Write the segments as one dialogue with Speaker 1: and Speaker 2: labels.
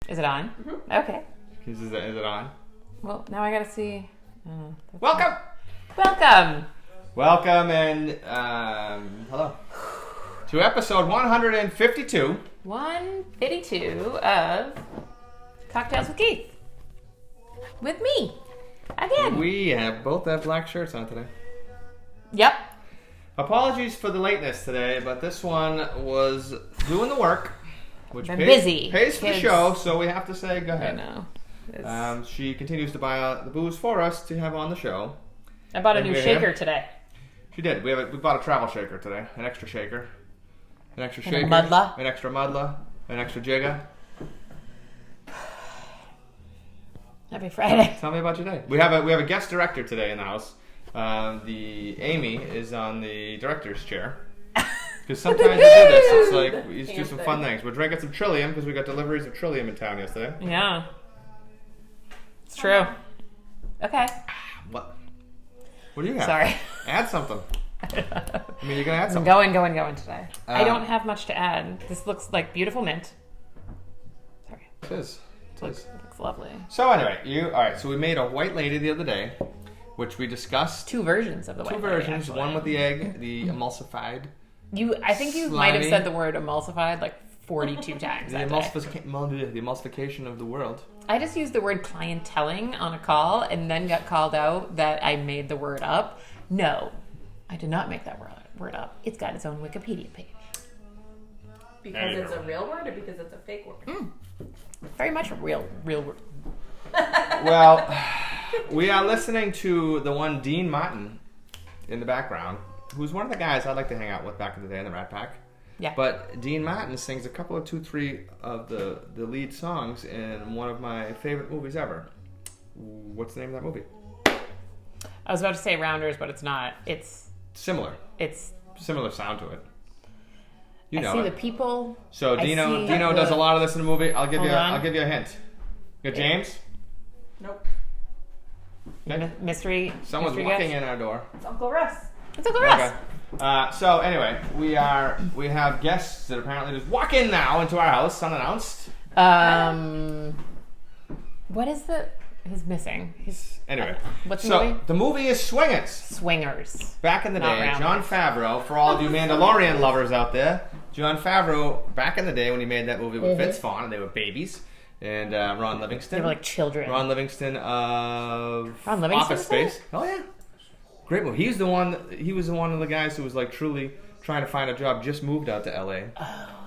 Speaker 1: Is it on?
Speaker 2: Mm-hmm.
Speaker 1: Okay.
Speaker 3: Is it on?
Speaker 1: Well, now I gotta see.
Speaker 3: Welcome! Welcome and hello to episode 152.
Speaker 1: 152 of Cocktails with Keith. With me. Again.
Speaker 3: We both have black shirts on today.
Speaker 1: Yep.
Speaker 3: Apologies for the lateness today, but this one was doing the work, which
Speaker 1: busy.
Speaker 3: Pays for the show, so we have to say go ahead.
Speaker 1: I know.
Speaker 3: She continues to buy the booze for us to have on the show.
Speaker 1: I bought a new shaker today.
Speaker 3: She did. We bought a travel shaker today. An extra shaker. An extra shaker.
Speaker 1: A mudla.
Speaker 3: An extra mudla. An extra jigga.
Speaker 1: Happy Friday.
Speaker 3: Tell me about your day. We have a guest director today in the house. The Amy is on the director's chair. Because sometimes we do this. It's like we do some fun things. We're drinking some Trillium because we got deliveries of Trillium in town yesterday.
Speaker 1: Yeah. It's true. Okay.
Speaker 3: What do you have?
Speaker 1: Sorry.
Speaker 3: Add something. I mean, you're going to add something.
Speaker 1: I'm going today. I don't have much to add. This looks like beautiful mint. Sorry.
Speaker 3: It is.
Speaker 1: It looks lovely.
Speaker 3: So anyway, alright, so we made a white lady the other day, which we discussed.
Speaker 1: Two versions of the white lady,
Speaker 3: versions.
Speaker 1: actually.
Speaker 3: One with the egg, the emulsified.
Speaker 1: I think you might have said the word emulsified like 42 times
Speaker 3: The
Speaker 1: that day.
Speaker 3: The emulsification of the world.
Speaker 1: I just used the word clienteling on a call and then got called out that I made the word up. No, I did not make that word up. It's got its own Wikipedia page.
Speaker 2: Because it's a real word or because it's a fake word?
Speaker 1: Very much a real word.
Speaker 3: Well, we are listening to the one Dean Martin in the background, who's one of the guys I like to hang out with back in the day in the Rat Pack.
Speaker 1: Yeah.
Speaker 3: But Dean Martin sings a couple of 2-3 of the lead songs in one of my favorite movies ever. What's the name of that movie?
Speaker 1: I was about to say Rounders, but it's not. It's
Speaker 3: similar.
Speaker 1: It's
Speaker 3: similar sound to it. You know
Speaker 1: I see
Speaker 3: it.
Speaker 1: the people.
Speaker 3: So Dino does a lot of this in the movie. I'll give you a hint. You got James?
Speaker 2: Nope.
Speaker 3: Okay.
Speaker 1: Mystery.
Speaker 3: Someone's
Speaker 1: mystery
Speaker 3: walking
Speaker 1: guest?
Speaker 3: in our door.
Speaker 2: It's Uncle Russ.
Speaker 1: It's Uncle Russ.
Speaker 3: Okay. So anyway, we have guests that apparently just walk in now into our house unannounced.
Speaker 1: What is he's missing?
Speaker 3: Anyway,
Speaker 1: what's the movie?
Speaker 3: The movie is
Speaker 1: Swingers.
Speaker 3: Back in the
Speaker 1: Not
Speaker 3: day,
Speaker 1: Rounders.
Speaker 3: Jon Favreau, for all of you Mandalorian lovers out there, Jon Favreau, back in the day when he made that movie with Vince Vaughn, and they were babies, and Ron Livingston.
Speaker 1: They were like children.
Speaker 3: Ron Livingston of
Speaker 1: Ron Livingston
Speaker 3: Office Space. Oh yeah, great movie. He was the one of the guys who was like truly trying to find a job. Just moved out to LA,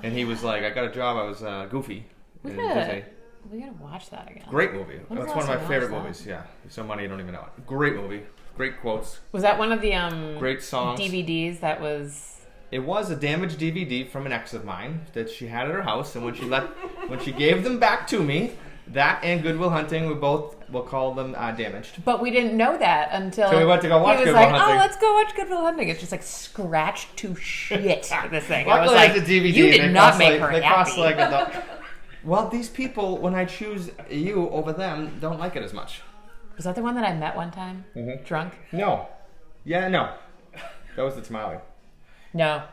Speaker 3: and he was like, I got a job. I was Goofy in Disney.
Speaker 1: We gotta watch that again.
Speaker 3: Great movie.
Speaker 1: When was
Speaker 3: That's
Speaker 1: the
Speaker 3: one of
Speaker 1: last
Speaker 3: my
Speaker 1: time
Speaker 3: favorite
Speaker 1: I watched
Speaker 3: movies. Yeah, so money you don't even know it. Great movie. Great quotes.
Speaker 1: Was that one of the
Speaker 3: Great songs.
Speaker 1: DVDs that was?
Speaker 3: It was a damaged DVD from an ex of mine that she had at her house, and when she gave them back to me, that and Good Will Hunting we'll call them damaged.
Speaker 1: But we didn't know that until
Speaker 3: So we went to go watch
Speaker 1: he was
Speaker 3: Good Will
Speaker 1: like,
Speaker 3: Hunting.
Speaker 1: "Oh, let's go watch Good Will Hunting." It's just like scratched to shit. This thing. I was
Speaker 3: Luckily,
Speaker 1: like,
Speaker 3: it's a DVD.
Speaker 1: "You did not make her
Speaker 3: They
Speaker 1: happy."
Speaker 3: cost like $1. Well, these people, when I choose you over them, don't like it as much.
Speaker 1: Was that the one that I met one time? Drunk?
Speaker 3: No. Yeah, no. That was the tamale.
Speaker 1: No.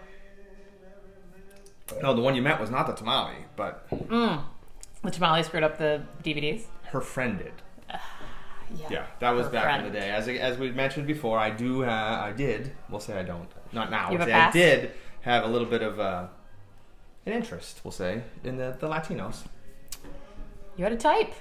Speaker 3: No, the one you met was not the tamale, but
Speaker 1: The tamale screwed up the DVDs.
Speaker 3: her friend did.
Speaker 1: Yeah.
Speaker 3: Yeah, that was
Speaker 1: Her
Speaker 3: back
Speaker 1: friend.
Speaker 3: in the day. As we mentioned before, I did. We'll say I don't. Not now.
Speaker 1: You have a
Speaker 3: I
Speaker 1: pass?
Speaker 3: did have a little bit of an interest, we'll say, in the Latinos.
Speaker 1: You had a type.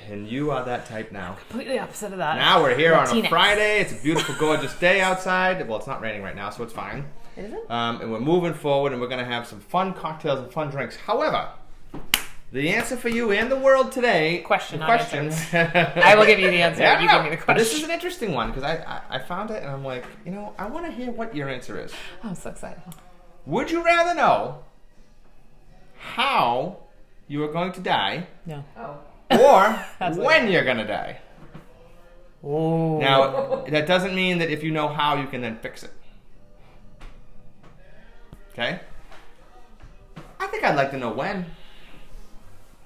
Speaker 3: And you are that type now.
Speaker 1: Completely opposite of that.
Speaker 3: Now we're here on a
Speaker 1: Latinx.
Speaker 3: Friday. It's a beautiful, gorgeous day outside. Well, it's not raining right now, so it's fine.
Speaker 1: Is it?
Speaker 3: And we're moving forward, and we're going to have some fun cocktails and fun drinks. However, the answer for you and the world today...
Speaker 1: Question,
Speaker 3: the
Speaker 1: not
Speaker 3: questions.
Speaker 1: I will give you the answer.
Speaker 3: Yeah,
Speaker 1: You give me the
Speaker 3: but
Speaker 1: question.
Speaker 3: this is an interesting one, because I found it, and I'm like, I want to hear what your answer is.
Speaker 1: I'm so excited.
Speaker 3: Would you rather know how you are going to die,
Speaker 1: No.
Speaker 2: Oh.
Speaker 3: or when you're going to die?
Speaker 1: Oh.
Speaker 3: Now, that doesn't mean that if you know how, you can then fix it. Okay? I think I'd like to know when.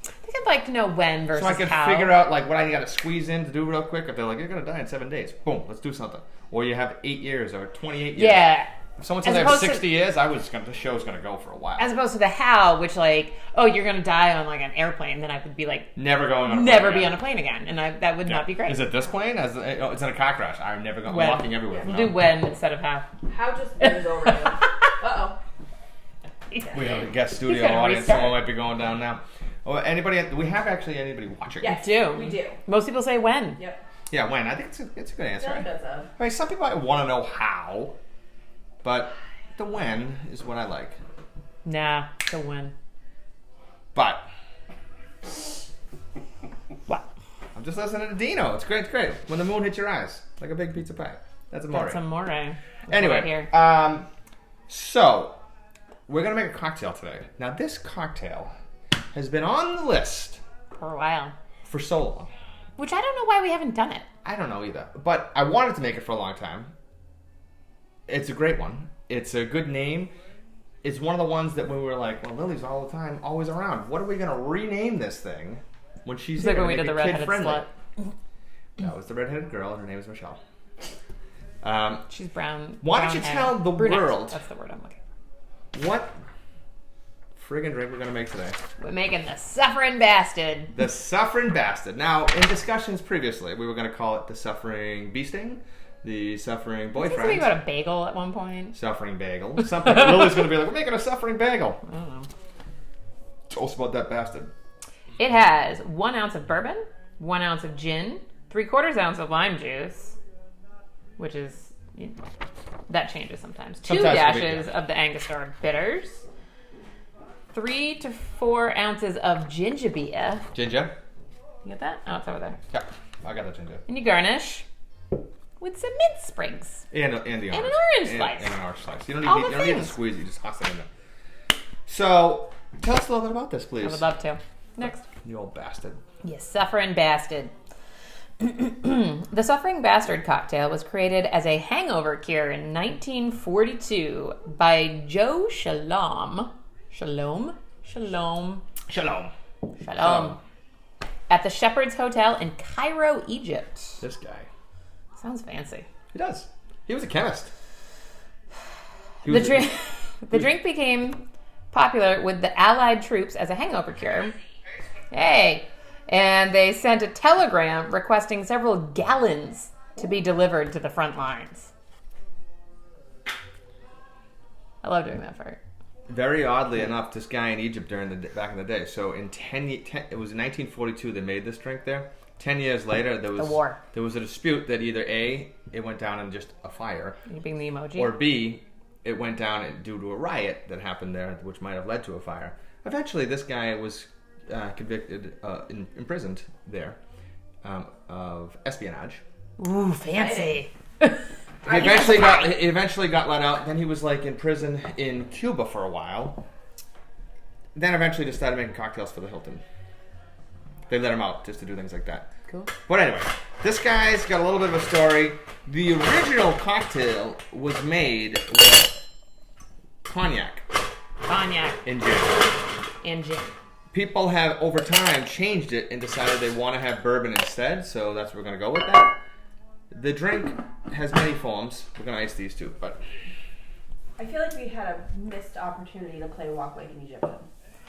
Speaker 1: I think I'd like to know when versus
Speaker 3: So I can
Speaker 1: how.
Speaker 3: figure out like what I got to squeeze in to do real quick. If they're like, you're going to die in 7 days. Boom, let's do something. Or you have 8 years or 28 years.
Speaker 1: Yeah.
Speaker 3: If someone says
Speaker 1: As
Speaker 3: they have
Speaker 1: opposed to-
Speaker 3: 60 years, the show's gonna go for a while.
Speaker 1: As opposed to the how, which like, oh, you're gonna die on like an airplane, then I would be like,
Speaker 3: Never going on a
Speaker 1: never
Speaker 3: plane
Speaker 1: be
Speaker 3: again.
Speaker 1: on a plane again, and that would not be great.
Speaker 3: Is it this plane? It's in a car crash. I'm never going.
Speaker 1: When.
Speaker 3: I'm walking everywhere.
Speaker 1: We'll
Speaker 3: from
Speaker 1: do
Speaker 3: now.
Speaker 1: when instead of how.
Speaker 2: How just moves over you. Uh-oh.
Speaker 3: We have a guest studio
Speaker 1: gonna
Speaker 3: audience.
Speaker 1: restart.
Speaker 3: Someone might be going down now. Oh, do we have actually anybody watching?
Speaker 2: Yes,
Speaker 1: do.
Speaker 2: we do.
Speaker 1: Most people say when.
Speaker 2: Yep.
Speaker 3: Yeah, when? I think it's a good
Speaker 2: I
Speaker 3: answer.
Speaker 2: feel like that's a...
Speaker 3: I mean, some people might want to know how, but the when is what I like.
Speaker 1: Nah, the when.
Speaker 3: But
Speaker 1: What?
Speaker 3: I'm just listening to Dino. It's great. It's great. When the moon hits your eyes, like a big pizza pie. That's amore.
Speaker 1: That's amore. That's
Speaker 3: Anyway,
Speaker 1: what I hear.
Speaker 3: so we're gonna make a cocktail today. Now, this cocktail has been on the list
Speaker 1: For a while.
Speaker 3: for so long.
Speaker 1: Which I don't know why we haven't done it.
Speaker 3: I don't know either, but I wanted to make it for a long time. It's a great one. It's a good name. It's one of the ones that when we were like, well, Lily's all the time, always around. What are we gonna rename this thing when she's
Speaker 1: It's
Speaker 3: here?
Speaker 1: like when we
Speaker 3: Make
Speaker 1: did
Speaker 3: it
Speaker 1: the redheaded
Speaker 3: kid-friendly.
Speaker 1: slut.
Speaker 3: That was the redheaded girl, and her name is Michelle.
Speaker 1: She's brown.
Speaker 3: Why don't
Speaker 1: brown
Speaker 3: you
Speaker 1: hair.
Speaker 3: tell the
Speaker 1: Brunette.
Speaker 3: world
Speaker 1: That's the word I'm looking for.
Speaker 3: what friggin' drink we're gonna make today?
Speaker 1: We're making the suffering bastard.
Speaker 3: The Suffering Bastard. Now, in discussions previously, we were gonna call it the Suffering Bee Sting, the Suffering
Speaker 1: Did you say something
Speaker 3: Boyfriend,
Speaker 1: about a bagel at one point?
Speaker 3: Suffering Bagel. Something. Lily's gonna be like, we're making a Suffering Bagel.
Speaker 1: I don't know.
Speaker 3: Tell us about that bastard.
Speaker 1: It has 1 ounce of bourbon, 1 ounce of gin, 3/4 ounce of lime juice, which is, that changes sometimes. 2
Speaker 3: Sometimes it can be,
Speaker 1: dashes of the Angostura bitters, 3 to 4 ounces of ginger beer.
Speaker 3: Ginger.
Speaker 1: You get that? Oh, it's over there.
Speaker 3: Yeah, I got that ginger.
Speaker 1: And you garnish with some mint sprigs.
Speaker 3: And the orange.
Speaker 1: an orange slice.
Speaker 3: And an orange slice. You don't
Speaker 1: All
Speaker 3: need,
Speaker 1: the
Speaker 3: you don't need to
Speaker 1: things.
Speaker 3: squeeze it. You just toss it in there. So, tell us a little bit about this,
Speaker 1: I
Speaker 3: please.
Speaker 1: would love to. Next.
Speaker 3: You old bastard.
Speaker 1: You suffering bastard. The Suffering Bastard cocktail was created as a hangover cure in 1942 by Joe Shalom. Shalom?
Speaker 3: Shalom.
Speaker 1: At the Shepherd's Hotel in Cairo, Egypt.
Speaker 3: This guy.
Speaker 1: Sounds fancy.
Speaker 3: He does. He was a chemist.
Speaker 1: The drink became popular with the Allied troops as a hangover cure. Hey! And they sent a telegram requesting several gallons to be delivered to the front lines. I love doing that part.
Speaker 3: Very oddly enough, this guy in Egypt back in the day. So in it was in 1942 they made this drink there. 10 years later, there was
Speaker 1: The war.
Speaker 3: There was a dispute that either A, it went down in just a fire,
Speaker 1: You being the emoji.
Speaker 3: or B, it went down due to a riot that happened there, which might have led to a fire. Eventually, this guy was convicted, imprisoned there of espionage.
Speaker 1: Ooh, fancy.
Speaker 3: He eventually got let out. Then he was like in prison in Cuba for a while. Then eventually just started making cocktails for the Hilton. They let him out just to do things like that.
Speaker 1: Cool.
Speaker 3: But anyway, this guy's got a little bit of a story. The original cocktail was made with cognac
Speaker 1: Cognac
Speaker 3: and gin.
Speaker 1: and gin.
Speaker 3: People have over time changed it and decided they want to have bourbon instead, so that's what we're going to go with that. The drink has many forms. We're going to ice these two, but
Speaker 2: I feel like we had a missed opportunity to play Walk Like an Egyptian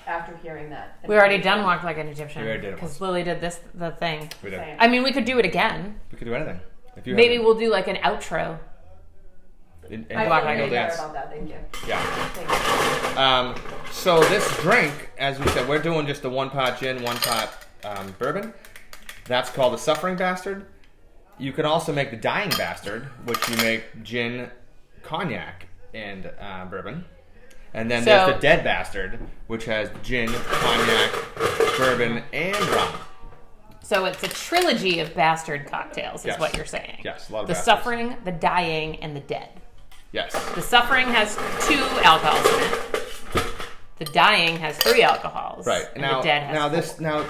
Speaker 2: after hearing that.
Speaker 1: We already done Walk Like an Egyptian.
Speaker 3: We already did it
Speaker 1: Because
Speaker 3: once.
Speaker 1: Lily did the thing.
Speaker 3: we did.
Speaker 2: Same.
Speaker 1: I mean, we could do it again.
Speaker 3: We could do anything. If you
Speaker 1: Maybe
Speaker 3: have
Speaker 1: we'll do like an outro.
Speaker 2: I
Speaker 1: Walk
Speaker 2: feel
Speaker 1: Like
Speaker 2: really
Speaker 1: an
Speaker 2: better
Speaker 3: dance.
Speaker 2: about that. Thank you.
Speaker 3: Yeah.
Speaker 2: Thank you.
Speaker 3: So this drink, as we said, we're doing just a 1-pot gin, 1-pot bourbon. That's called the Suffering Bastard. You can also make the Dying Bastard, which you make gin, cognac, and bourbon. And then there's the Dead Bastard, which has gin, cognac, bourbon, and rum.
Speaker 1: So it's a trilogy of bastard cocktails, is
Speaker 3: Yes.
Speaker 1: what you're saying.
Speaker 3: Yes, a lot of
Speaker 1: The
Speaker 3: bastards.
Speaker 1: Suffering, the Dying, and the Dead.
Speaker 3: Yes.
Speaker 1: The Suffering has 2 alcohols in it. The Dying has 3 alcohols.
Speaker 3: Right.
Speaker 1: And
Speaker 3: Now,
Speaker 1: the Dead has 4.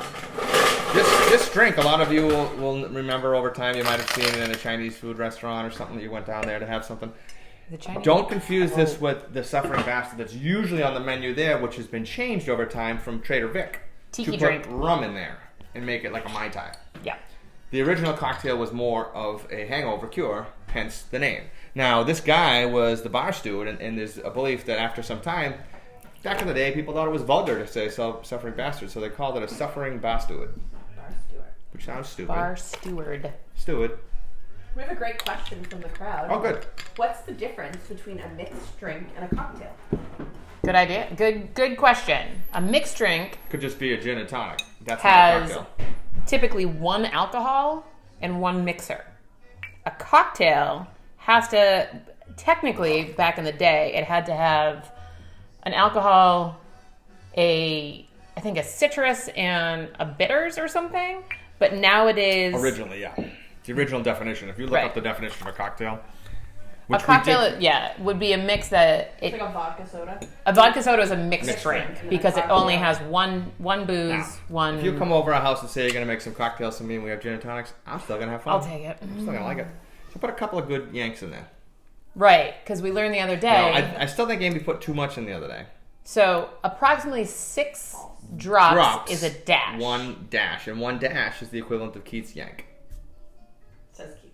Speaker 3: This drink, a lot of you will remember over time. You might have seen it in a Chinese food restaurant or something that you went down there to have something.
Speaker 1: The Chinese.
Speaker 3: Don't confuse this with the Suffering Bastard that's usually on the menu there, which has been changed over time from Trader Vic
Speaker 1: Tiki
Speaker 3: to
Speaker 1: drink.
Speaker 3: put rum in there and make it like a Mai Tai.
Speaker 1: Yeah.
Speaker 3: The original cocktail was more of a hangover cure, hence the name. Now, this guy was the bar steward, and there's a belief that after some time, back in the day, people thought it was vulgar to say suffering bastard, so they called it a suffering bar steward.
Speaker 2: Bar steward.
Speaker 3: Which sounds stupid.
Speaker 1: Bar steward.
Speaker 3: Steward.
Speaker 2: We have a great question from the crowd.
Speaker 3: Oh, good.
Speaker 2: What's the difference between a mixed drink and a cocktail?
Speaker 1: Good idea. Good question. A mixed drink
Speaker 3: Could just be a gin and tonic. That's
Speaker 1: has
Speaker 3: not a cocktail.
Speaker 1: typically one alcohol and one mixer. A cocktail has to, technically, back in the day, it had to have an alcohol, I think a citrus and a bitters or something. But nowadays...
Speaker 3: Originally, yeah. The original definition. If you look up the definition of a cocktail...
Speaker 1: A cocktail, would be a mix that...
Speaker 2: It's like a vodka soda.
Speaker 1: A vodka soda is a mixed drink
Speaker 2: drink.
Speaker 1: because it only has one booze,
Speaker 3: Now,
Speaker 1: one...
Speaker 3: If you come over our house and say you're going to make some cocktails for me and we have gin and tonics, I'm still going to have fun.
Speaker 1: I'll take it.
Speaker 3: I'm still going to like it. So put a couple of good yanks in there.
Speaker 1: Right, because we learned the other day...
Speaker 3: No, I still think Amy put too much in the other day.
Speaker 1: So approximately 6 drops is a dash.
Speaker 3: One dash. And one dash is the equivalent of Keith's yank.
Speaker 2: Says Keith.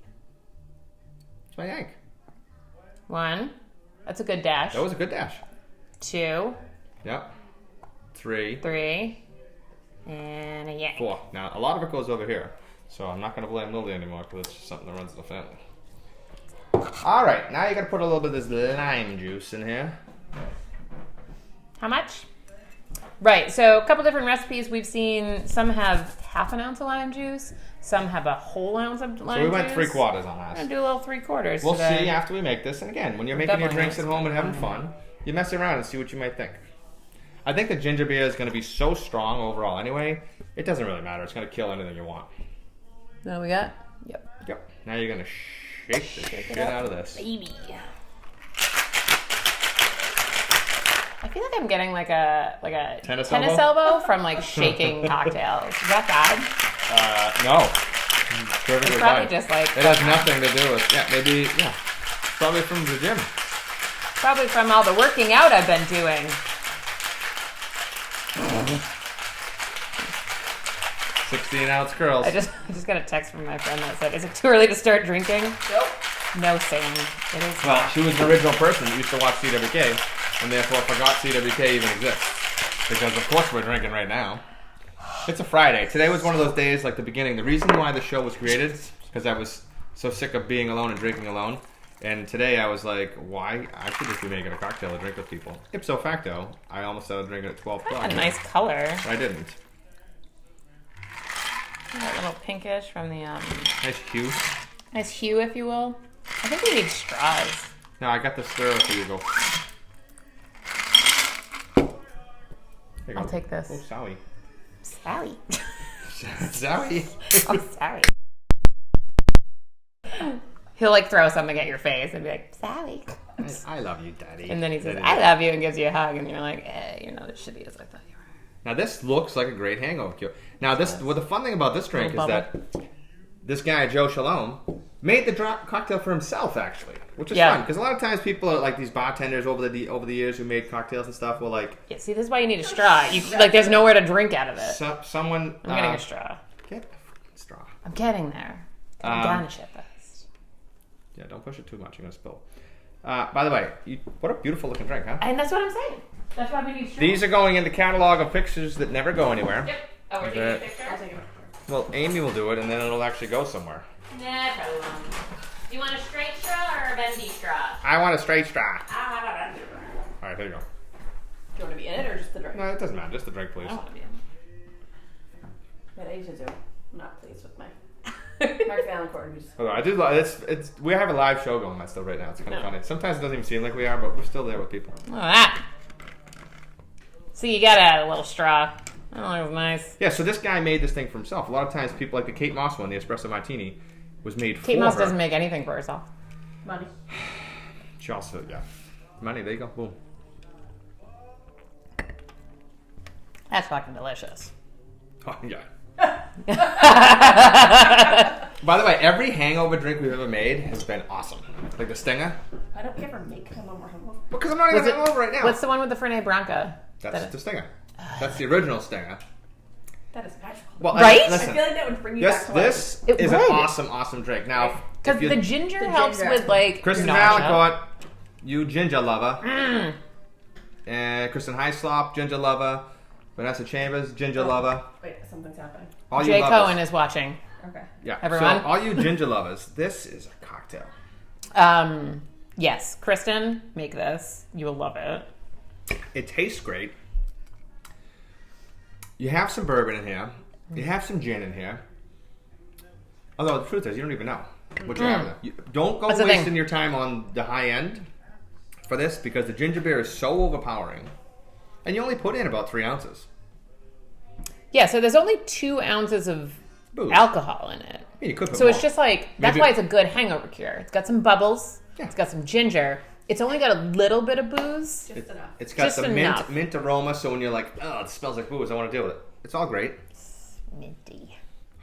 Speaker 3: It's my yank.
Speaker 1: 1. That's a good dash.
Speaker 3: That was a good dash.
Speaker 1: 2.
Speaker 3: Yep. 3.
Speaker 1: 3. And a yank.
Speaker 3: 4. Now, a lot of it goes over here. So I'm not going to blame Lily anymore because it's just something that runs in the family. All right. Now you got to put a little bit of this lime juice in here.
Speaker 1: How much? Right, so a couple different recipes we've seen. Some have half an ounce of lime juice. Some have a whole ounce of lime juice.
Speaker 3: So we went 3/4 on
Speaker 1: I'm
Speaker 3: that.
Speaker 1: going to do a little 3/4
Speaker 3: We'll
Speaker 1: today.
Speaker 3: see after we make this. And again, when you're making your drinks at home and having fun, you mess around and see what you might think. I think the ginger beer is going to be so strong overall anyway, it doesn't really matter. It's going to kill anything you want.
Speaker 1: What we got? Yep.
Speaker 3: Yep. Now you're going to shake the shit out of this.
Speaker 1: Baby. I feel like I'm getting like a
Speaker 3: Tennis
Speaker 1: elbow from like shaking cocktails. Is that bad?
Speaker 3: No. Perfectly
Speaker 1: It's probably
Speaker 3: fine.
Speaker 1: just like
Speaker 3: It has nothing to do with, maybe, probably from the gym.
Speaker 1: probably from all the working out I've been doing.
Speaker 3: 16-ounce curls.
Speaker 1: I just got a text from my friend that said, "Is it too early to start drinking?"
Speaker 2: Nope.
Speaker 1: No, Sam. It is.
Speaker 3: Well, she was an original person that used to watch CWK, and therefore forgot CWK even exists. Because of course we're drinking right now. It's a Friday. Today was one of those days like the beginning. The reason why the show was created is because I was so sick of being alone and drinking alone. And today I was like, why? I should just be making a cocktail to drink with people. Ipso facto, I almost started drinking at 12 o'clock.
Speaker 1: A nice color.
Speaker 3: I didn't.
Speaker 1: A little pinkish from the
Speaker 3: Nice hue.
Speaker 1: nice hue, if you will. I think we need straws.
Speaker 3: No, I got the stir so you go. There you
Speaker 1: I'll
Speaker 3: go.
Speaker 1: take this.
Speaker 3: Oh, sorry.
Speaker 1: Sally.
Speaker 3: Sorry.
Speaker 1: I'm sorry. He'll like throw something at your face and be like, "Sally."
Speaker 3: I love you, Daddy.
Speaker 1: And then he says, "I love you," and gives you a hug, and you're like, "You're not as shitty as I thought you were."
Speaker 3: Now this looks like a great hangover cure. Now this, well, the fun thing about this drink is
Speaker 1: Little
Speaker 3: that this guy Joe Shalom made the cocktail for himself actually, which is
Speaker 1: Yeah.
Speaker 3: fun because a lot of times people are like these bartenders over the years who made cocktails and stuff will like
Speaker 1: Yeah, see, this is why you need a straw. You like, there's nowhere to drink out of it.
Speaker 3: someone.
Speaker 1: I'm getting a straw.
Speaker 3: Get a fucking straw.
Speaker 1: I'm getting there. Garnish it best.
Speaker 3: Yeah, don't push it too much. You're gonna spill. By the way, what a beautiful looking drink, huh?
Speaker 1: And that's what I'm saying. That's why we need straws.
Speaker 3: These are going in the catalog of pictures that never go anywhere.
Speaker 1: Yep. Oh, we're taking a picture?
Speaker 2: I'll take it.
Speaker 3: Well, Amy will do it, and then it'll actually go somewhere.
Speaker 1: Nah, probably won't. Do you want a straight straw or a bendy straw?
Speaker 3: I want a straight straw.
Speaker 1: I'll have a bendy straw.
Speaker 3: All right, there you go.
Speaker 2: Do you want to be in it or just the drink?
Speaker 3: No, it doesn't matter. Just the drink, please.
Speaker 1: I don't want to be in.
Speaker 2: But I usually do. I'm not pleased with my Mark Valancourt. Who's
Speaker 3: Although I do. It's we have a live show going on still right now. It's kind of
Speaker 1: No.
Speaker 3: funny. Sometimes it doesn't even seem like we are, but we're still there with people.
Speaker 1: Look at that. See, you gotta add a little straw. Oh, that was nice.
Speaker 3: Yeah. So this guy made this thing for himself. A lot of times, people like the Kate Moss one, the espresso martini, was made for
Speaker 1: Kate Moss
Speaker 3: her.
Speaker 1: doesn't make anything for herself.
Speaker 2: money.
Speaker 3: She also, money. There you go. Boom.
Speaker 1: That's fucking delicious.
Speaker 3: Oh yeah. By the way, every hangover drink we've ever made has been awesome. Like the Stinger.
Speaker 2: I don't ever make them when we're hungover.
Speaker 3: Because I'm not even hangover right now.
Speaker 1: What's the one with the Fernet Branca?
Speaker 3: That's the Stinger. That's the original Stinger.
Speaker 2: That is magical.
Speaker 3: Well,
Speaker 1: Right?
Speaker 2: I
Speaker 3: Listen,
Speaker 2: feel like that would bring you back to life.
Speaker 3: this
Speaker 1: It
Speaker 3: is an
Speaker 1: would.
Speaker 3: awesome drink. Now,
Speaker 1: Because the ginger helps
Speaker 2: ginger.
Speaker 1: with like
Speaker 3: Kristen
Speaker 1: nausea.
Speaker 3: Valancourt, you ginger lover. And Kristen Hyslop, ginger lover. Vanessa Chambers, ginger lover.
Speaker 2: Wait, something's happening.
Speaker 3: All
Speaker 1: Jay
Speaker 3: you lovers.
Speaker 1: Cohen is watching.
Speaker 2: Okay.
Speaker 3: Yeah.
Speaker 1: Everyone?
Speaker 3: So all you ginger lovers, this is a cocktail.
Speaker 1: Yes, Kristen, make this. You will love it.
Speaker 3: It tastes great. You have some bourbon in here. You have some gin in here. Although the truth is, you don't even know what you're having. Don't go
Speaker 1: That's the
Speaker 3: wasting
Speaker 1: thing.
Speaker 3: your time on the high end for this because the ginger beer is so overpowering. And you only put in about 3 ounces.
Speaker 1: Yeah, so there's only 2 ounces of
Speaker 3: Booze.
Speaker 1: alcohol in it.
Speaker 3: Yeah, you could put
Speaker 1: So it's
Speaker 3: more.
Speaker 1: just like, that's
Speaker 3: Maybe-
Speaker 1: why it's a good hangover cure. It's got some bubbles.
Speaker 3: Yeah.
Speaker 1: It's got some ginger. It's only got a little bit of booze.
Speaker 2: Just enough.
Speaker 3: It's got
Speaker 1: just
Speaker 3: the
Speaker 1: enough.
Speaker 3: mint aroma, so when you're like, oh, it smells like booze, I want to deal with it. It's all great.
Speaker 1: Minty.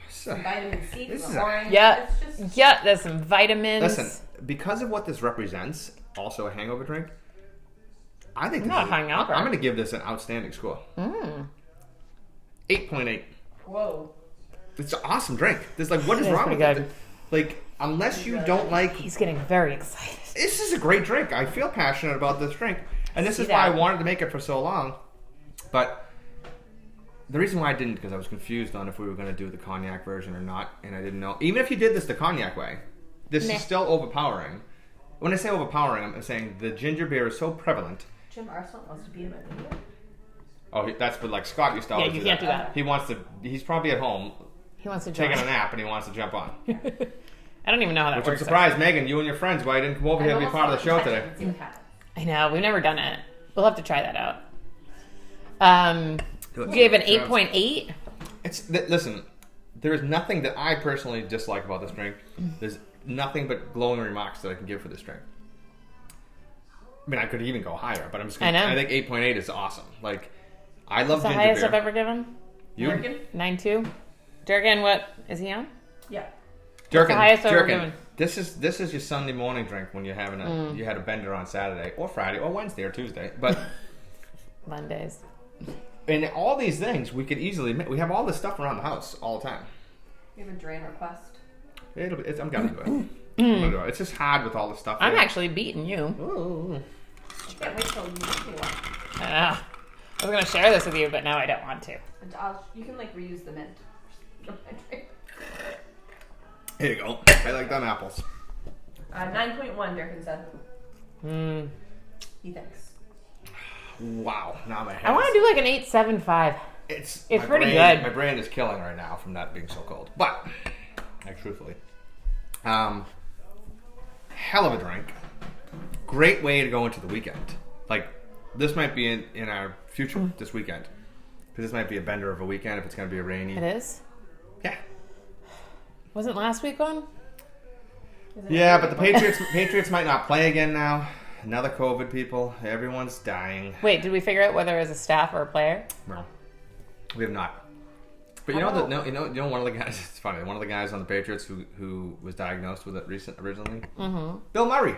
Speaker 2: Some vitamin C
Speaker 3: This
Speaker 2: from
Speaker 3: is
Speaker 2: the
Speaker 3: a-
Speaker 2: orange.
Speaker 1: Yeah.
Speaker 2: It's just
Speaker 1: Yeah, there's some vitamins.
Speaker 3: Listen, because of what this represents, also a hangover drink, I think
Speaker 1: Not
Speaker 3: this is,
Speaker 1: hangover.
Speaker 3: I'm going to give this an outstanding score. 8.8.
Speaker 2: whoa.
Speaker 3: It's an awesome drink. There's like, what is
Speaker 1: It is
Speaker 3: wrong with
Speaker 1: pretty
Speaker 3: it?
Speaker 1: good.
Speaker 3: Like, unless you don't like,
Speaker 1: He's getting very excited.
Speaker 3: this is a great drink. I feel passionate about this drink, and this
Speaker 1: See
Speaker 3: is why I
Speaker 1: that.
Speaker 3: wanted to make it for so long. But the reason why I didn't, because I was confused on if we were going to do the cognac version or not, and I didn't know. Even if you did this the cognac way, this
Speaker 1: Meh.
Speaker 3: is still overpowering. When I say overpowering, I'm saying the ginger beer is so prevalent.
Speaker 2: Jim Arsenal wants to be in my video.
Speaker 3: Oh, that's what like Scott used to
Speaker 1: Yeah,
Speaker 3: always
Speaker 1: you
Speaker 3: do
Speaker 1: can't
Speaker 3: that.
Speaker 1: do that.
Speaker 3: He wants to. He's probably at home
Speaker 1: He wants to join.
Speaker 3: taking a nap, and he wants to jump on.
Speaker 1: I don't even know how that
Speaker 3: Which I'm
Speaker 1: works.
Speaker 3: surprised, Megan, you and your friends, why you didn't come over here to be part of the show today.
Speaker 2: See what happens.
Speaker 1: I know. We've never done it. We'll have to try that out. You gave an 8.8.
Speaker 3: Listen, there is nothing that I personally dislike about this drink. There's nothing but glowing remarks that I can give for this drink. I mean, I could even go higher, but I'm just gonna,
Speaker 1: I know.
Speaker 3: I think 8.8 is awesome. Like, I love
Speaker 1: It's the
Speaker 3: ginger
Speaker 1: highest
Speaker 3: beer.
Speaker 1: I've ever given.
Speaker 3: You,
Speaker 2: Durkin?
Speaker 1: 9.2. Durkin, what is he on?
Speaker 2: Yeah.
Speaker 3: Durkin,
Speaker 1: the highest I've ever
Speaker 3: Durkin.
Speaker 1: given.
Speaker 3: This is your Sunday morning drink when you're having you had a bender on Saturday or Friday or Wednesday or Tuesday. But
Speaker 1: Mondays.
Speaker 3: in all these things, we could easily we have all this stuff around the house all the time.
Speaker 2: We have a drain request.
Speaker 3: I'm gonna do it. I'm gonna do it. It's just hard with all the stuff.
Speaker 1: I'm
Speaker 3: here.
Speaker 1: actually beating you.
Speaker 3: Ooh.
Speaker 2: I can't wait till you make me one.
Speaker 1: I was going to share this with you, but now I don't want to.
Speaker 2: And you can like reuse the mint.
Speaker 3: Here you go. I like them apples.
Speaker 2: 9.1, Durkin said. He thinks.
Speaker 3: Wow. Now my head.
Speaker 1: I want to do like an 8.75.
Speaker 3: It's
Speaker 1: It's
Speaker 3: my
Speaker 1: pretty
Speaker 3: brain,
Speaker 1: good.
Speaker 3: My brain is killing right now from that being so cold. But, truthfully, hell of a drink. Great way to go into the weekend. Like, this might be in our future this weekend. Because this might be a bender of a weekend if it's going to be a rainy.
Speaker 1: It is?
Speaker 3: Yeah.
Speaker 1: Wasn't last week on?
Speaker 3: Yeah, but the Patriots might not play again now. Another COVID, people. Everyone's dying.
Speaker 1: Wait, did we figure out whether it was a staff or a player?
Speaker 3: No, we have not. But you know that one of the guys. It's funny. One of the guys on the Patriots who was diagnosed with it originally. Mm-hmm. Bill Murray.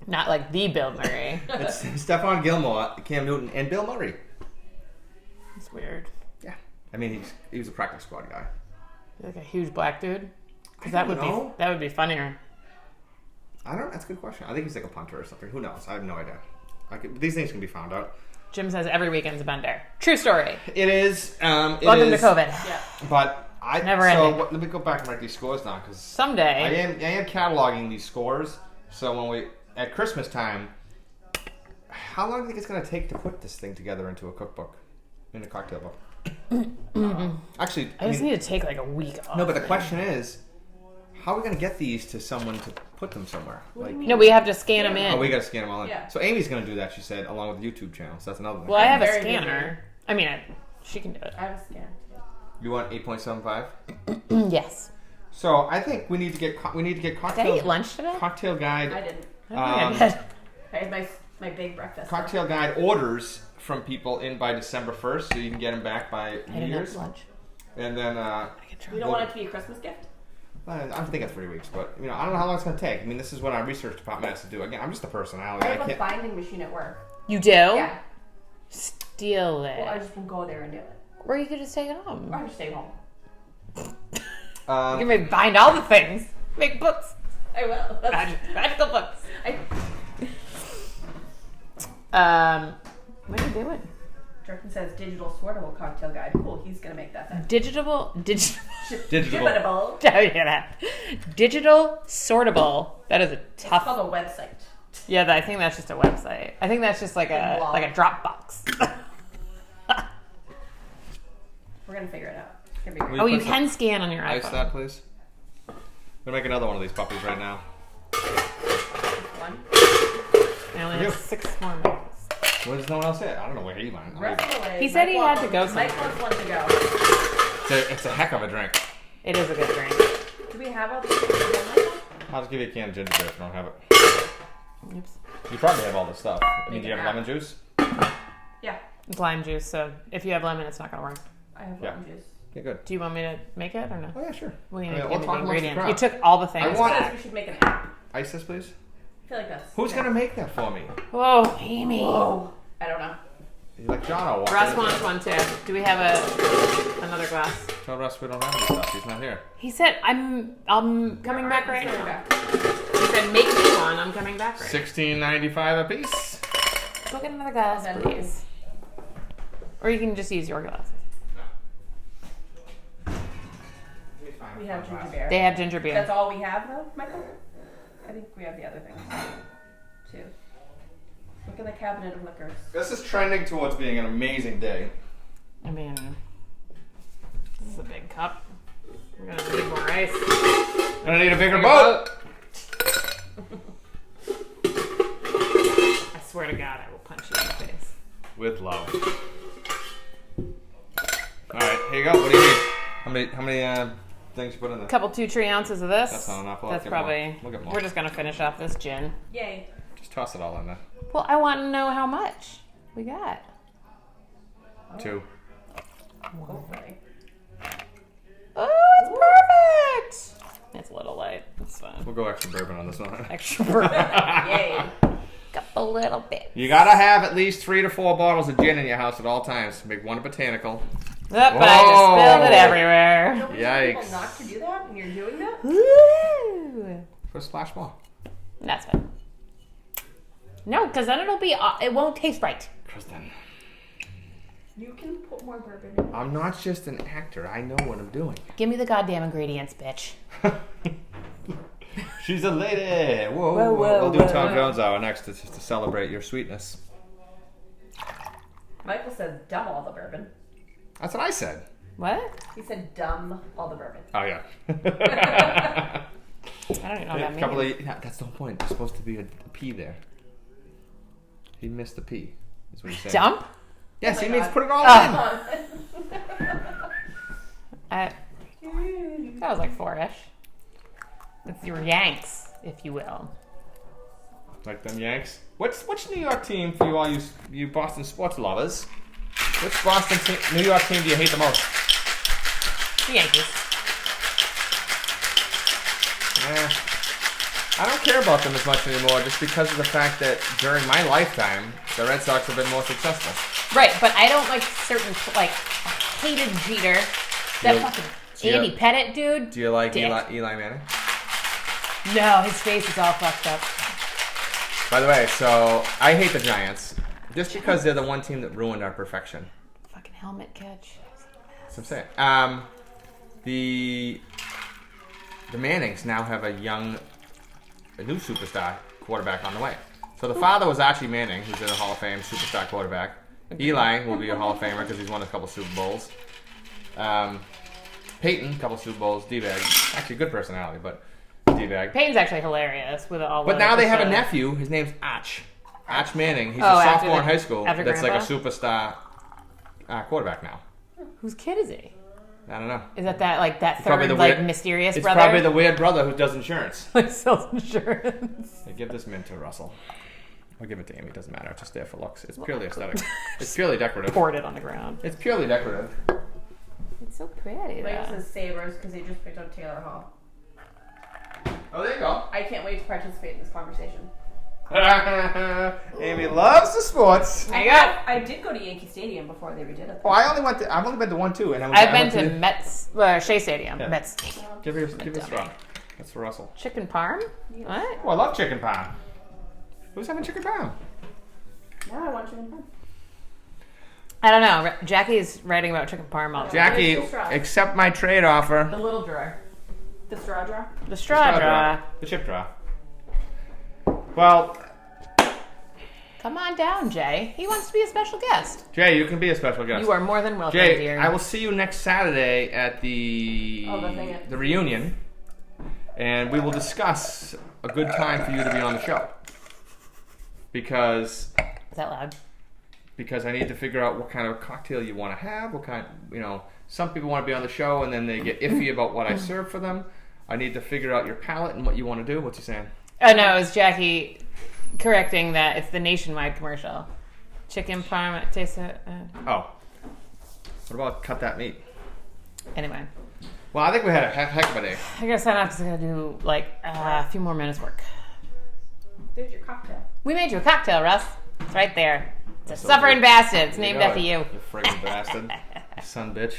Speaker 1: Not like the Bill Murray.
Speaker 3: It's Stephon Gilmore, Cam Newton, and Bill Murray.
Speaker 1: It's weird.
Speaker 3: Yeah, I mean he was a practice squad guy.
Speaker 1: Like a huge black dude? Because
Speaker 3: I
Speaker 1: that
Speaker 3: don't
Speaker 1: would
Speaker 3: know.
Speaker 1: that would be funnier.
Speaker 3: I don't. That's a good question. I think he's like a punter or something. Who knows? I have no idea. These things can be found out.
Speaker 1: Jim says every weekend's a bender. True story.
Speaker 3: It is.
Speaker 1: Welcome to COVID.
Speaker 2: Yeah.
Speaker 3: But
Speaker 1: Never ending.
Speaker 3: let me go back and write these scores now because I
Speaker 1: Someday.
Speaker 3: am cataloging these scores. So when we at Christmas time, how long do you think it's going to take to put this thing together into a cookbook, in a cocktail book? Actually,
Speaker 1: I just need to take like a week off.
Speaker 3: no. But the question is, how are we going to get these to someone to put them somewhere? Like,
Speaker 1: No, we have to scan them in.
Speaker 3: oh, we got to scan them all in.
Speaker 2: Yeah.
Speaker 3: So Amy's going to do that. She said, along with the YouTube channel. So that's another thing.
Speaker 1: Well, I have a
Speaker 2: Very
Speaker 1: scanner. I mean, she can do it.
Speaker 2: I was scared.
Speaker 3: You want 8.75?
Speaker 1: Yes.
Speaker 3: So I think we need to get
Speaker 1: Did I
Speaker 3: cocktail
Speaker 1: eat lunch today?
Speaker 3: cocktail guide.
Speaker 2: I didn't.
Speaker 1: I think I did.
Speaker 2: I had my big breakfast.
Speaker 3: Cocktail guide orders from people in by December 1st, so you can get them back by
Speaker 1: I
Speaker 3: New
Speaker 1: didn't
Speaker 3: Year's.
Speaker 1: have lunch.
Speaker 3: And then,
Speaker 1: I can try.
Speaker 2: You don't want it to be a Christmas gift?
Speaker 3: I think it's 3 weeks, but I don't know how long it's going to take. I mean, this is what our research department has to do. Again, I'm just a personality.
Speaker 2: I
Speaker 3: I
Speaker 2: have a
Speaker 3: can't.
Speaker 2: binding machine at work.
Speaker 1: You do?
Speaker 2: Yeah.
Speaker 1: Steal it.
Speaker 2: Well, I just won't go there and do it.
Speaker 1: Or you could just take it home.
Speaker 2: Or I just stay home.
Speaker 1: You can maybe bind all the things. Make books.
Speaker 2: I will.
Speaker 1: Magical books. What are you doing?
Speaker 2: Jerkin says digital sortable cocktail guide. Cool, he's gonna make that then.
Speaker 1: Digital.
Speaker 2: Digitable.
Speaker 1: Digital sortable. That is a
Speaker 2: It's
Speaker 1: tough.
Speaker 2: called a website.
Speaker 1: Yeah, I think that's just a website. I think that's just like a Dropbox.
Speaker 2: We're gonna figure it out. It's gonna be great.
Speaker 1: Oh, you can scan on your
Speaker 3: Ice
Speaker 1: iPhone.
Speaker 3: that, please. I'm gonna make another one of these puppies right now.
Speaker 2: One.
Speaker 1: I only have 6 more minutes.
Speaker 3: What does no one else say? I don't know where he went.
Speaker 2: Rest of the way.
Speaker 1: He said he had to go
Speaker 2: Mike
Speaker 1: somewhere.
Speaker 2: wants one to go.
Speaker 3: It's a heck of a drink.
Speaker 1: It is a good drink.
Speaker 2: Do we have all these things again, Michael?
Speaker 3: I'll just give you a can of ginger beer if you don't have it.
Speaker 1: Oops.
Speaker 3: You probably have all this stuff. I mean,
Speaker 2: Make
Speaker 3: do you
Speaker 2: it
Speaker 3: have
Speaker 2: out.
Speaker 3: lemon juice?
Speaker 2: Yeah,
Speaker 1: It's lime juice, so if you have lemon, it's not going to work.
Speaker 2: I have
Speaker 3: Yeah.
Speaker 2: lemon juice.
Speaker 3: Okay, good.
Speaker 1: Do you want me to make it or no?
Speaker 3: Oh, yeah, sure.
Speaker 1: Well, you
Speaker 3: I
Speaker 1: need
Speaker 3: mean,
Speaker 1: to give me
Speaker 3: we'll
Speaker 1: the
Speaker 3: talk amongst the
Speaker 1: ingredients. You
Speaker 3: crowd.
Speaker 1: took all the things.
Speaker 3: I want-
Speaker 2: Says we should make an app.
Speaker 3: Ice this, please.
Speaker 2: I feel like that's.
Speaker 3: Who's gonna make that for me?
Speaker 1: Whoa, Amy.
Speaker 2: Whoa. I don't know.
Speaker 3: You like John or
Speaker 1: Russ wants one too. Do we have another glass?
Speaker 3: Tell Russ we don't have any stuff. He's not here.
Speaker 1: He said, I'm coming back right
Speaker 2: Sorry,
Speaker 1: now.
Speaker 2: back.
Speaker 1: He said, make me one. I'm coming back right
Speaker 3: $16.95 a piece.
Speaker 1: now. Go get another glass,
Speaker 2: Okay.
Speaker 1: please. Or you can just use your glasses.
Speaker 2: We have ginger beer.
Speaker 1: They have ginger beer.
Speaker 2: That's all we have though, Michael? I think we have the other things too. Look in the cabinet of liquors.
Speaker 3: This is trending towards being an amazing day.
Speaker 1: I mean, this is a big cup. We're going to need more ice.
Speaker 3: Gonna need a bigger
Speaker 1: Bigger
Speaker 3: boat.
Speaker 1: I swear to God, I will punch you in the face.
Speaker 3: With love. All right, here you go. What do you need? How many things you put in there?
Speaker 1: Couple 2-3 ounces of this.
Speaker 3: That's not enough. We'll
Speaker 1: That's
Speaker 3: get more.
Speaker 1: probably.
Speaker 3: We'll get more.
Speaker 1: We're just gonna finish off this gin.
Speaker 2: Yay.
Speaker 3: Just toss it all in there.
Speaker 1: Well, I want to know how much we got.
Speaker 3: 2.
Speaker 2: Hopefully.
Speaker 1: Oh, it's perfect. It's a little light. It's fine.
Speaker 3: We'll go extra bourbon on this one.
Speaker 1: Extra bourbon.
Speaker 2: Yay.
Speaker 1: Up a little bit.
Speaker 3: You gotta have at least 3 to 4 bottles of gin in your house at all times. Make one a botanical.
Speaker 1: But I just spilled it everywhere.
Speaker 2: Don't we tell
Speaker 3: Yikes.
Speaker 2: people not to do that and you're doing that?
Speaker 1: Woo.
Speaker 3: Put a splash more.
Speaker 1: That's fine. No, because then it won't taste right.
Speaker 3: Kristen,
Speaker 2: You can put more bourbon in.
Speaker 3: I'm not just an actor. I know what I'm doing.
Speaker 1: Give me the goddamn ingredients, bitch.
Speaker 3: She's a lady. Whoa,
Speaker 1: Whoa, whoa,
Speaker 3: we'll do
Speaker 1: whoa.
Speaker 3: Tom Jones hour next to celebrate your sweetness.
Speaker 2: Michael says dumb all the bourbon.
Speaker 3: That's what I said.
Speaker 1: What?
Speaker 2: He said dumb all the bourbon.
Speaker 3: Oh yeah.
Speaker 1: I don't even know what that
Speaker 3: Couple
Speaker 1: means.
Speaker 3: of, yeah, that's the whole point. There's supposed to be a P there. He missed the P. Is what he's saying.
Speaker 1: Dump?
Speaker 3: Yes,
Speaker 2: Oh
Speaker 3: he
Speaker 2: my
Speaker 3: means
Speaker 2: God.
Speaker 3: put it all
Speaker 1: That was like 4-ish. It's your Yanks, if you will.
Speaker 3: in. Like them Yanks. Which New York team for you all you Boston sports lovers? Which New York team do you hate the most?
Speaker 1: The Yankees.
Speaker 3: I don't care about them as much anymore just because of the fact that during my lifetime, the Red Sox have been more successful.
Speaker 1: Right, but I don't like certain, like, I hated Jeter. That fucking Andy Pettit dude.
Speaker 3: Do you like
Speaker 1: Dick.
Speaker 3: Eli Manning?
Speaker 1: No, his face is all fucked up.
Speaker 3: By the way, so I hate the Giants just because they're the one team that ruined our perfection.
Speaker 1: Fucking helmet catch.
Speaker 3: That's what I'm saying. The Mannings now have a new superstar quarterback on the way. So the father was Archie Manning, who's in the Hall of Fame, superstar quarterback. Eli will be a Hall of Famer because he's won a couple Super Bowls. Peyton, a couple Super Bowls. D-Bag, actually good personality, but D-Bag.
Speaker 1: Peyton's actually hilarious with all.
Speaker 3: But
Speaker 1: the,
Speaker 3: now they have a
Speaker 1: the-
Speaker 3: nephew. His name's Arch. Arch Manning. He's
Speaker 1: Oh,
Speaker 3: a
Speaker 1: after
Speaker 3: sophomore
Speaker 1: the-
Speaker 3: in high school.
Speaker 1: after
Speaker 3: That's
Speaker 1: Grandpa?
Speaker 3: like a superstar quarterback now.
Speaker 1: Whose kid is he?
Speaker 3: I don't know.
Speaker 1: Is that like that
Speaker 3: Probably
Speaker 1: third
Speaker 3: the
Speaker 1: like
Speaker 3: weird-
Speaker 1: mysterious
Speaker 3: It's
Speaker 1: brother?
Speaker 3: probably the weird brother who does insurance.
Speaker 1: like sells insurance.
Speaker 3: Hey, give this mint to Russell. I'll give it to Amy. It doesn't matter. It's just there for looks. It's purely aesthetic. It's purely decorative.
Speaker 1: Poured it on the ground.
Speaker 3: It's purely decorative.
Speaker 1: It's so pretty.
Speaker 2: Michael
Speaker 1: though.
Speaker 2: says Sabres because they just picked up Taylor Hall.
Speaker 3: Oh, there you go.
Speaker 2: I can't wait to participate in this conversation.
Speaker 3: Amy loves the sports.
Speaker 1: There you go.
Speaker 2: I did go to Yankee Stadium before they redid it.
Speaker 3: Oh, I've only been to one too, and
Speaker 1: I've been to Mets, Shea Stadium.
Speaker 3: Yeah.
Speaker 1: Mets Stadium.
Speaker 3: Give her a straw. That's for Russell.
Speaker 1: Chicken parm?
Speaker 2: Yes.
Speaker 1: What?
Speaker 3: Oh, I love chicken parm. Who's having chicken parm?
Speaker 2: Now I want chicken parm.
Speaker 1: I don't know. Jackie's writing about chicken parm all the time.
Speaker 3: Jackie,
Speaker 2: Where's the straw?
Speaker 3: accept my trade offer.
Speaker 1: The little drawer.
Speaker 2: The straw jar?
Speaker 1: The straw drawer.
Speaker 3: The chip drawer. Well,
Speaker 1: Come on down, Jay. He wants to be a special guest.
Speaker 3: Jay, you can be a special guest.
Speaker 1: You are more than welcome,
Speaker 3: Jay,
Speaker 1: dear.
Speaker 3: I will see you next Saturday at the
Speaker 2: the
Speaker 3: reunion, and we will discuss a good time for you to be on the show.
Speaker 1: Is that loud?
Speaker 3: Because I need to figure out what kind of cocktail you want to have. What kind, some people want to be on the show and then they get iffy about what I serve for them. I need to figure out your palate and what you want to do. What's he saying?
Speaker 1: Oh no, it was Jackie correcting that it's the nationwide commercial. Chicken parm, it tastes.
Speaker 3: Oh, what about cut that meat?
Speaker 1: Anyway,
Speaker 3: Well, I think we had a heck of a day.
Speaker 1: I guess I'm just gonna do like a few more minutes work.
Speaker 2: There's your cocktail.
Speaker 1: We made you a cocktail, Russ. It's right there. It's a
Speaker 3: So
Speaker 1: suffering
Speaker 3: good.
Speaker 1: bastard. It's
Speaker 3: There
Speaker 1: named
Speaker 3: go,
Speaker 1: after you.
Speaker 3: You friggin' bastard. You son bitch.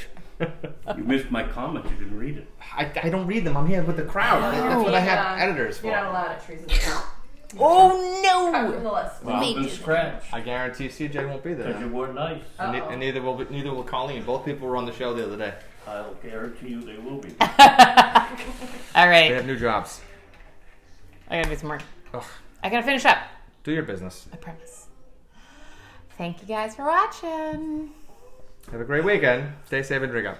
Speaker 4: You missed my comment. You didn't read it.
Speaker 3: I don't read them. I'm here with the crowd. That's what I have editors for.
Speaker 2: You're not allowed at Teresa's account.
Speaker 1: Oh
Speaker 2: Cut from
Speaker 1: no!
Speaker 2: the list.
Speaker 4: Well,
Speaker 1: made
Speaker 4: from
Speaker 1: you-
Speaker 4: scratch.
Speaker 3: I guarantee CJ won't be there.
Speaker 4: Because you were nice.
Speaker 3: And neither will Colleen. Both people were on the show the other day.
Speaker 4: I'll guarantee you they will be.
Speaker 1: All
Speaker 3: They
Speaker 1: right,
Speaker 3: have new jobs.
Speaker 1: I gotta do some work.
Speaker 3: Ugh.
Speaker 1: I gotta finish up.
Speaker 3: Do your business.
Speaker 1: I promise. Thank you guys for watching.
Speaker 3: Have a great weekend. Stay safe and drink up.